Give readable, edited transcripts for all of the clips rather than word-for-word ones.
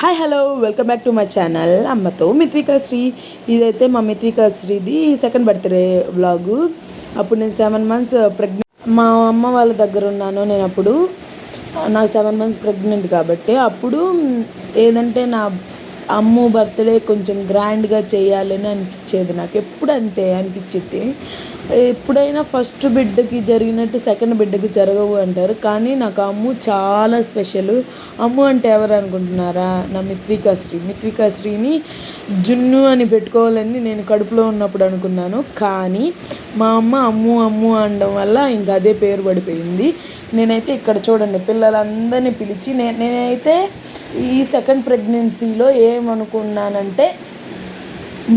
Hi hello welcome back to my channel అమ్మతో మిత్వికా శ్రీ. ఇదైతే మా మిత్వికా శ్రీది సెకండ్ బర్త్డే వ్లాగు. అప్పుడు నేను 7 months ప్రెగ్నెంట్, మా అమ్మ వాళ్ళ దగ్గర ఉన్నాను. నేను అప్పుడు నాకు 7 months ప్రెగ్నెంట్ కాబట్టి అప్పుడు ఏదంటే నా అమ్ము బర్త్డే కొంచెం గ్రాండ్గా చేయాలని అనిపించేది. నాకు ఎప్పుడు అంతే అనిపించింది. ఎప్పుడైనా ఫస్ట్ బిడ్డకి జరిగినట్టు సెకండ్ బిడ్డకి జరగవు అంటారు, కానీ నాకు అమ్ము చాలా స్పెషల్. అమ్ము అంటే ఎవరు అనుకుంటున్నారా? నా మిత్వికా శ్రీని జున్ను అని పెట్టుకోవాలని నేను కడుపులో ఉన్నప్పుడు అనుకున్నాను, కానీ మా అమ్మ అమ్ము అమ్ము అనడం వల్ల ఇంకా అదే పేరు పడిపోయింది. నేనైతే ఇక్కడ చూడండి పిల్లలందరినీ పిలిచి నేనైతే ఈ సెకండ్ ప్రెగ్నెన్సీలో ఏమనుకున్నానంటే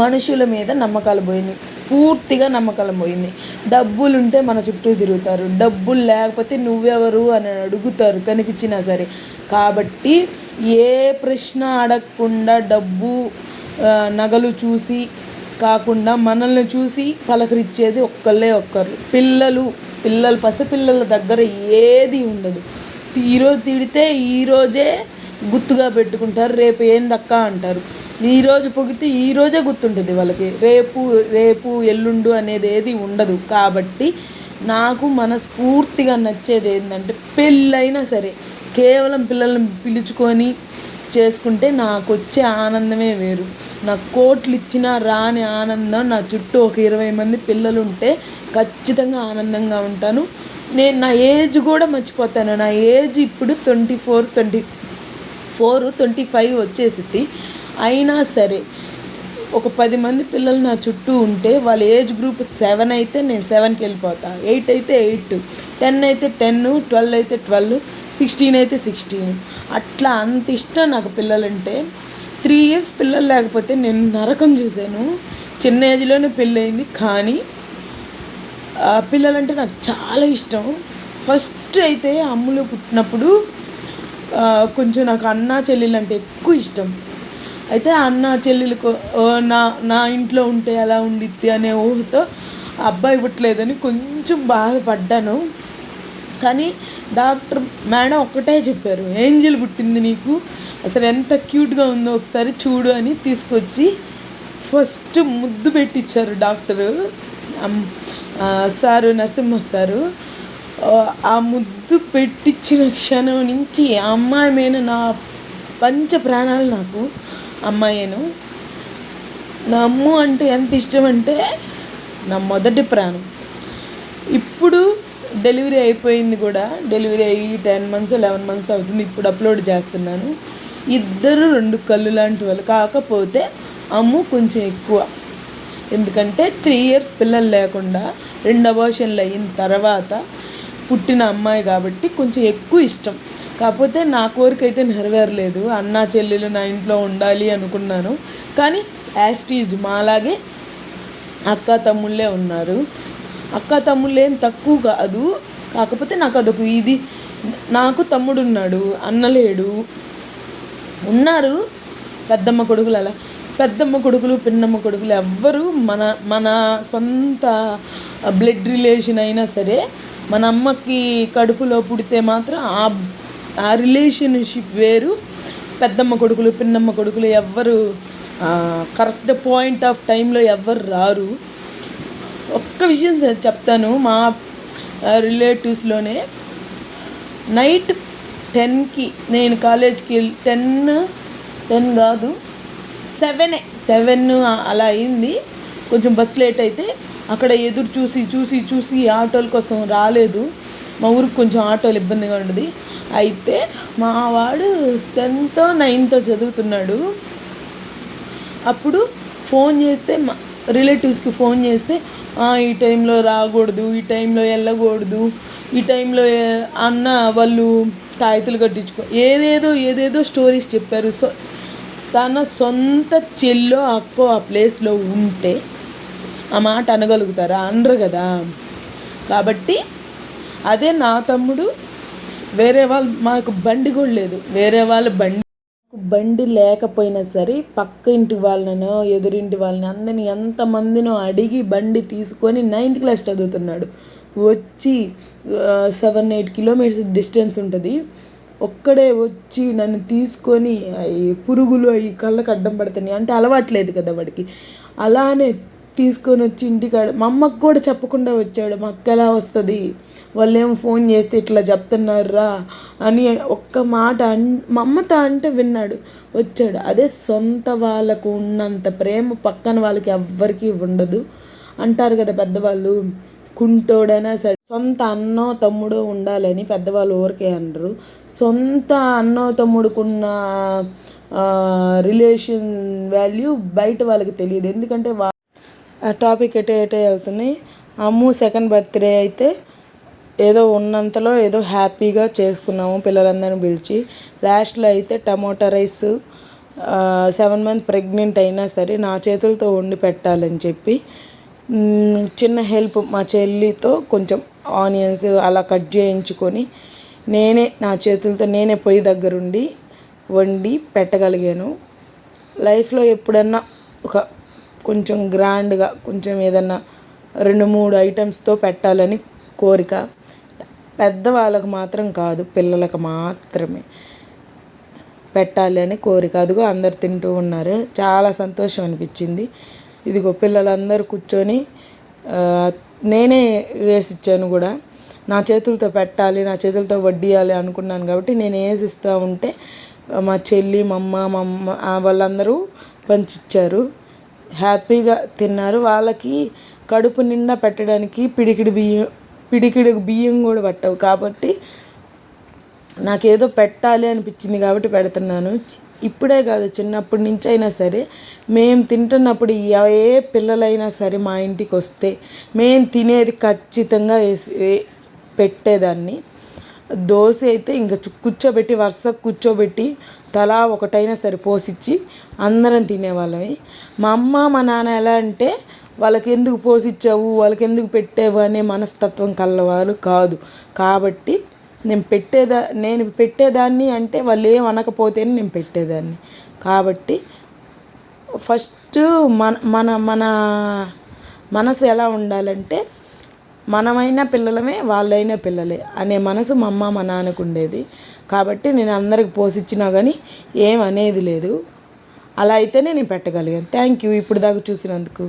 మనుషుల మీద నమ్మకాలు పోయినాయి, పూర్తిగా నమ్మకాలు పోయింది. డబ్బులు ఉంటే మన చుట్టూ తిరుగుతారు, డబ్బులు లేకపోతే నువ్వెవరు అని అడుగుతారు కనిపించినా సరే. కాబట్టి ఏ ప్రశ్న అడగకుండా డబ్బు నగలు చూసి కాకుండా మనల్ని చూసి పలకరించేది ఒక్కరు. పిల్లలు పసిపిల్లల దగ్గర ఏది ఉండదు. ఈరోజు తిడితే ఈరోజే గుర్తుగా పెట్టుకుంటారు, రేపు ఏందక్క అంటారు. ఈరోజు పొగిడితే ఈరోజే గుర్తుంటుంది వాళ్ళకి, రేపు ఎల్లుండు అనేది ఏది ఉండదు. కాబట్టి నాకు మనస్ఫూర్తిగా నచ్చేది ఏంటంటే పెళ్ళైనా సరే కేవలం పిల్లల్ని పిలుచుకొని చేసుకుంటే నాకు వచ్చే ఆనందమే వేరు. నాకు కోట్లు ఇచ్చినా రాని ఆనందం, నా చుట్టూ ఒక 20 మంది పిల్లలు ఉంటే ఖచ్చితంగా ఆనందంగా ఉంటాను. నేను నా ఏజ్ కూడా మర్చిపోతాను. నా ఏజ్ ఇప్పుడు 25 వచ్చేసింది. అయినా సరే ఒక 10 మంది పిల్లలు నా చుట్టూ ఉంటే వాళ్ళ ఏజ్ గ్రూప్ 7 అయితే నేను 7కి వెళ్ళిపోతా, 8 అయితే 8, 10 అయితే 10, 12 అయితే 12, 16 అయితే 16. అట్లా అంత ఇష్టం నాకు పిల్లలంటే. 3 years పిల్లలు లేకపోతే నేను నరకం చూశాను. చిన్న ఏజ్లోనే పెళ్ళయింది, కానీ పిల్లలంటే నాకు చాలా ఇష్టం. ఫస్ట్ అయితే అమ్ములు పుట్టినప్పుడు కొంచెం నాకు అన్న చెల్లెలు అంటే ఎక్కువ ఇష్టం. అయితే అన్న చెల్లెలకు నా ఇంట్లో ఉంటే ఎలా ఉండిద్ది అనే ఊహతో అబ్బాయి పుట్టలేదని కొంచెం బాధపడ్డాను. కానీ డాక్టర్ మేడం ఒక్కటే చెప్పారు, ఏంజెల్ పుట్టింది నీకు, అసలు ఎంత క్యూట్గా ఉందో ఒకసారి చూడు అని తీసుకొచ్చి ఫస్ట్ ముద్దు పెట్టించారు డాక్టరు సారు, నరసింహ సారు. ఆ ముద్దు పెట్టించిన క్షణం నుంచి ఆ అమ్మాయి మీద నా పంచ ప్రాణాలు నాకు అమ్మాయేను. నా అమ్ము అంటే ఎంత ఇష్టం అంటే నా మొదటి ప్రాణం. ఇప్పుడు డెలివరీ అయిపోయింది కూడా, డెలివరీ అయ్యి 10 months 11 months అవుతుంది. ఇప్పుడు అప్లోడ్ చేస్తున్నాను. ఇద్దరు 2 కళ్ళు లాంటి వాళ్ళు. కాకపోతే అమ్ము కొంచెం ఎక్కువ, ఎందుకంటే 3 years పిల్లలు లేకుండా 2 abortionలు అయిన తర్వాత పుట్టిన అమ్మాయి కాబట్టి కొంచెం ఎక్కువ ఇష్టం. కాకపోతే నా కోరిక అయితే నెరవేరలేదు. అన్నా చెల్లెలు నా ఇంట్లో ఉండాలి అనుకున్నాను, కానీ యాస్టీజ్ మాలాగే అక్క తమ్ముళ్ళే ఉన్నారు. అక్క తమ్ముళ్ళు ఏం తక్కువ కాదు, కాకపోతే నాకు అదొక ఇది. నాకు తమ్ముడు ఉన్నాడు, అన్న లేడు. ఉన్నారు పెద్దమ్మ కొడుకులు, అలా పెద్దమ్మ కొడుకులు పిన్నమ్మ కొడుకులు ఎవ్వరు మన సొంత బ్లడ్ రిలేషన్ అయినా సరే మన అమ్మకి కడుపులో పుడితే మాత్రం ఆ రిలేషన్షిప్ వేరు. పెద్దమ్మ కొడుకులు పిన్నమ్మ కొడుకులు ఎవ్వరు కరెక్ట్ పాయింట్ ఆఫ్ టైంలో ఎవ్వరు రారు. ఒక్క విషయం చెప్తాను, మా రిలేటివ్స్లోనే నైట్ 10కి నేను కాలేజ్కి 10 కాదు 7 అలా అయింది. కొంచెం బస్ లేట్ అయితే అక్కడ ఎదురు చూసి ఆటోల కోసం రాలేదు. మా ఊరికి కొంచెం ఆటోలు ఇబ్బందిగా ఉంటుంది. అయితే మా వాడు 10th 9th చదువుతున్నాడు. అప్పుడు ఫోన్ చేస్తే మా రిలేటివ్స్కి ఫోన్ చేస్తే ఈ టైంలో రాకూడదు, ఈ టైంలో వెళ్ళకూడదు, ఈ టైంలో అన్న వాళ్ళు తాయితులు కట్టించుకో ఏదేదో స్టోరీస్ చెప్పారు. సో తన సొంత చెల్లో అక్కో ఆ ప్లేస్లో ఉంటే ఆ మాట అనగలుగుతారా? అనరు కదా. కాబట్టి అదే నా తమ్ముడు. వేరే వాళ్ళు మాకు బండి కూడా లేదు, వేరే వాళ్ళ బండి లేకపోయినా సరే పక్క ఇంటి వాళ్ళనో ఎదురింటి వాళ్ళని అందరినీ ఎంతమందినో అడిగి బండి తీసుకొని 9th class చదువుతున్నాడు. వచ్చి 7-8 kilometers డిస్టెన్స్ ఉంటుంది. ఒక్కడే వచ్చి నన్ను తీసుకొని ఈ పురుగులు అవి కళ్ళకు అడ్డం పడుతున్నాయి అంటే అలవాట్లేదు కదా వాడికి. అలానే తీసుకొని వచ్చి ఇంటికాడ మా అమ్మకు కూడా చెప్పకుండా వచ్చాడు. మా అక్క ఎలా వస్తుంది, వాళ్ళేమో ఫోన్ చేస్తే ఇట్లా చెప్తున్నారా అని ఒక్క మాట మా అమ్మతో అంటే విన్నాడు, వచ్చాడు. అదే సొంత వాళ్ళకు ఉన్నంత ప్రేమ పక్కన వాళ్ళకి ఎవ్వరికీ ఉండదు అంటారు కదా పెద్దవాళ్ళు. కుంటోడైనా సరే సొంత అన్నో తమ్ముడో ఉండాలని పెద్దవాళ్ళు ఊరికే అనరు. సొంత అన్నో తమ్ముడుకున్న రిలేషన్ వాల్యూ బయట వాళ్ళకి తెలియదు. ఎందుకంటే ఆ టాపిక్ ఎటే వెళ్తుంది. అమ్ము సెకండ్ బర్త్డే అయితే ఏదో ఉన్నంతలో ఏదో హ్యాపీగా చేసుకున్నాము పిల్లలందరినీ పిలిచి. లాస్ట్లో అయితే టమోటా రైస్ 7 months ప్రెగ్నెంట్ అయినా సరే నా చేతులతో వండి పెట్టాలని చెప్పి చిన్న హెల్ప్ మా చెల్లితో కొంచెం ఆనియన్స్ అలా కట్ చేయించుకొని నా చేతులతో నేనే పొయ్యి దగ్గరుండి వండి పెట్టగలిగాను. లైఫ్లో ఎప్పుడన్నా ఒక కొంచెం గ్రాండ్గా కొంచెం ఏదన్నా 2-3 ఐటమ్స్తో పెట్టాలని కోరిక. పెద్దవాళ్ళకు మాత్రం కాదు, పిల్లలకు మాత్రమే పెట్టాలి అని కోరిక. అదిగో అందరు తింటూ ఉన్నారు, చాలా సంతోషం అనిపించింది. ఇదిగో పిల్లలందరూ కూర్చొని నేనే వేసిచ్చాను కూడా. నా చేతులతో పెట్టాలి, నా చేతులతో వడ్డియాలి అనుకున్నాను కాబట్టి నేను వేసిస్తూ ఉంటే మా చెల్లి మా అమ్మ వాళ్ళందరూ పంచిచ్చారు. హ్యాపీగా తిన్నారు. వాళ్ళకి కడుపు నిండా పెట్టడానికి పిడికిడి బియ్యం కూడా పట్టవు కాబట్టి నాకేదో పెట్టాలి అనిపించింది కాబట్టి పెడుతున్నాను. ఇప్పుడే కాదు, చిన్నప్పటి నుంచి అయినా సరే మేము తింటున్నప్పుడు ఏ పిల్లలైనా సరే మా ఇంటికి వస్తే మేము తినేది ఖచ్చితంగా పెట్టేదాన్ని. దోశ అయితే ఇంకా కూర్చోబెట్టి వరుసకు కూర్చోబెట్టి తలా ఒకటైనా సరే పోసిచ్చి అందరం తినేవాళ్ళమే. మా అమ్మ మా నాన్న ఎలా అంటే వాళ్ళకి ఎందుకు పోసిచ్చావు, వాళ్ళకి ఎందుకు పెట్టావు అనే మనస్తత్వం కలవారు కాదు. కాబట్టి నేను పెట్టేదాన్ని అంటే వాళ్ళు ఏం అనకపోతేనే నేను పెట్టేదాన్ని. కాబట్టి ఫస్ట్ మన మన మనసు ఎలా ఉండాలంటే మనమైనా పిల్లలమే, వాళ్ళైనా పిల్లలే అనే మనసు మా అమ్మ మా నాన్నకు ఉండేది. కాబట్టి నేను అందరికి పోసిచ్చినా కానీ ఏం అనేది లేదు. అలా అయితేనే నేను పెట్టగలిగాను. థ్యాంక్ యూ ఇప్పుడు దాకా చూసినందుకు.